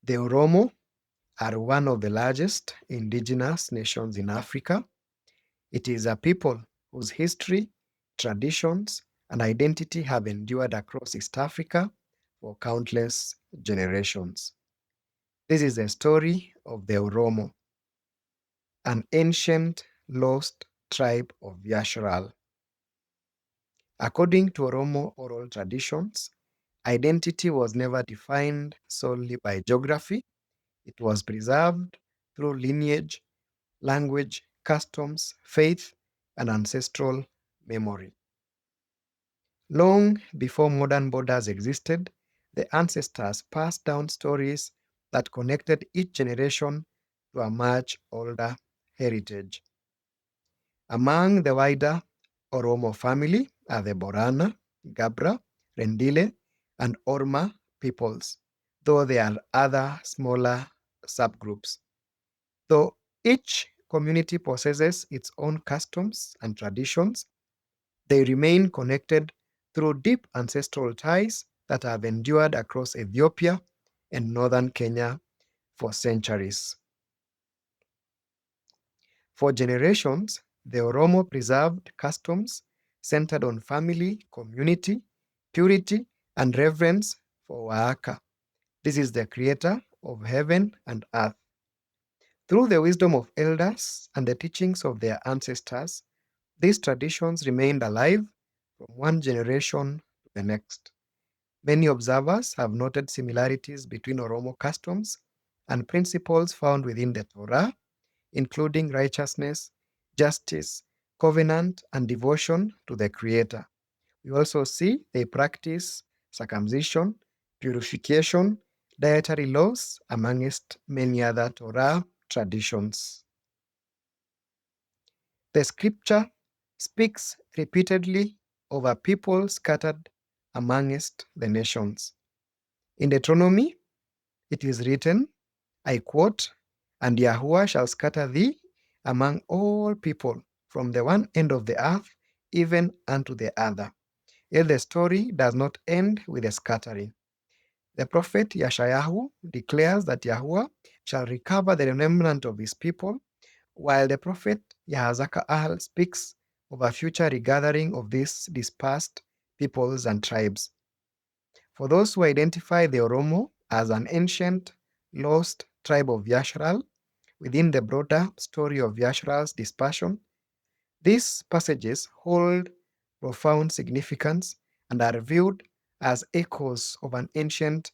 The Oromo are one of the largest indigenous nations in Africa. It is a people whose history, traditions, and identity have endured across East Africa for countless generations. This is the story of the Oromo, an ancient lost tribe of Yashar'al. According to Oromo oral traditions, identity was never defined solely by geography. It was preserved through lineage, language, customs, faith, and ancestral memory. Long before modern borders existed, the ancestors passed down stories that connected each generation to a much older heritage. Among the wider Oromo family are the Borana, Gabra, Rendille, and Orma peoples, though there are other smaller subgroups. Though each community possesses its own customs and traditions, they remain connected through deep ancestral ties that have endured across Ethiopia and northern Kenya for centuries. For generations, the Oromo preserved customs centered on family, community, purity, and reverence for Waaka. This is the creator of heaven and earth. Through the wisdom of elders and the teachings of their ancestors, these traditions remained alive from one generation to the next. Many observers have noted similarities between Oromo customs and principles found within the Torah, including righteousness, justice, covenant, and devotion to the Creator. We also see they practice circumcision, purification, dietary laws, amongst many other Torah traditions. The scripture speaks repeatedly of a people scattered amongst the nations. In Deuteronomy, it is written, I quote, "And Yahuwah shall scatter thee among all people, from the one end of the earth even unto the other." Yet the story does not end with the scattering. The prophet Yashar'al declares that Yahuwah shall recover the remnant of his people, while the prophet Yahazaka'al speaks of a future regathering of these dispersed peoples and tribes. For those who identify the Oromo as an ancient, lost tribe of Yashar'al within the broader story of Yashar'al's dispersion, these passages hold profound significance and are viewed as echoes of an ancient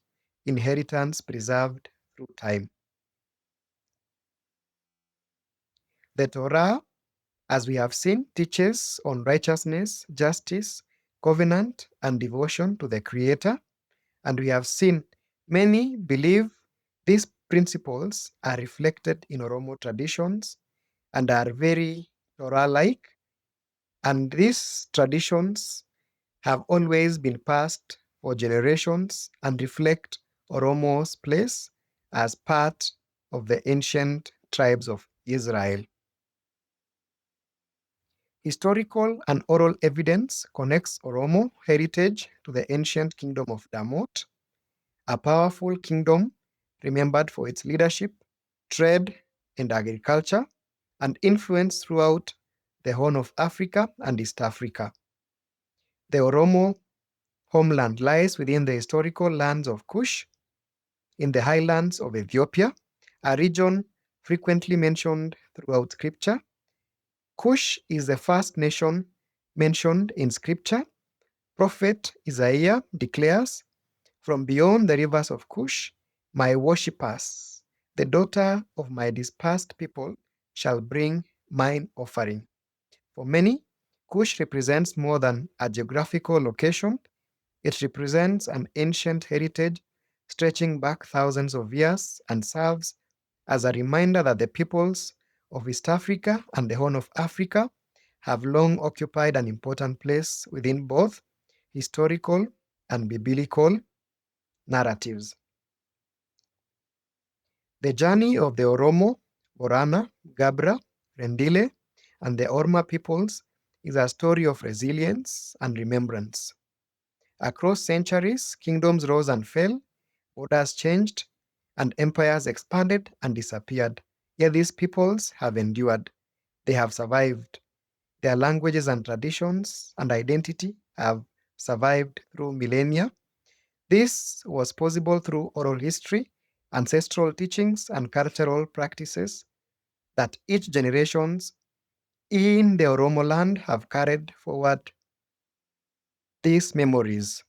inheritance preserved through time. The Torah, as we have seen, teaches on righteousness, justice, covenant, and devotion to the Creator. And we have seen many believe these principles are reflected in Oromo traditions and are very Torah like. And these traditions have always been passed for generations and reflect Oromo's place as part of the ancient tribes of Israel. Historical and oral evidence connects Oromo heritage to the ancient Kingdom of Damot, a powerful kingdom remembered for its leadership, trade, and agriculture, and influence throughout the Horn of Africa and East Africa. The Oromo homeland lies within the historical lands of Cush in the highlands of Ethiopia, a region frequently mentioned throughout Scripture. Cush is the first nation mentioned in Scripture. Prophet Isaiah declares, "From beyond the rivers of Cush, my worshippers, the daughter of my dispersed people, shall bring mine offering." For many, Cush represents more than a geographical location. It represents an ancient heritage stretching back thousands of years and serves as a reminder that the peoples of East Africa and the Horn of Africa have long occupied an important place within both historical and biblical narratives. The journey of the Oromo, Borana, Gabra, Rendille, and the Orma peoples is a story of resilience and remembrance. Across centuries, kingdoms rose and fell, borders changed, and empires expanded and disappeared. Yet these peoples have endured. They have survived. Their languages and traditions and identity have survived through millennia. This was possible through oral history, ancestral teachings, and cultural practices that each generations in the Oromo land have carried forward these memories.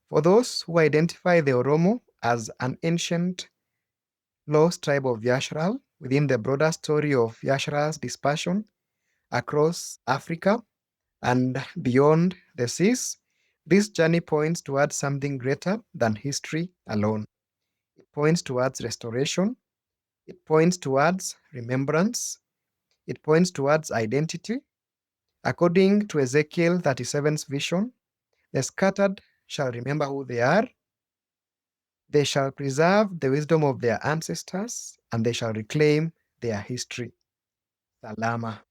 For those who identify the Oromo as an ancient lost tribe of Yashar'al within the broader story of Yashar'al's dispersion across Africa and beyond the seas, this journey points towards something greater than history alone. It points towards restoration, it points towards remembrance, it points towards identity. According to Ezekiel 37's vision, the scattered shall remember who they are, they shall preserve the wisdom of their ancestors, and they shall reclaim their history. Salama.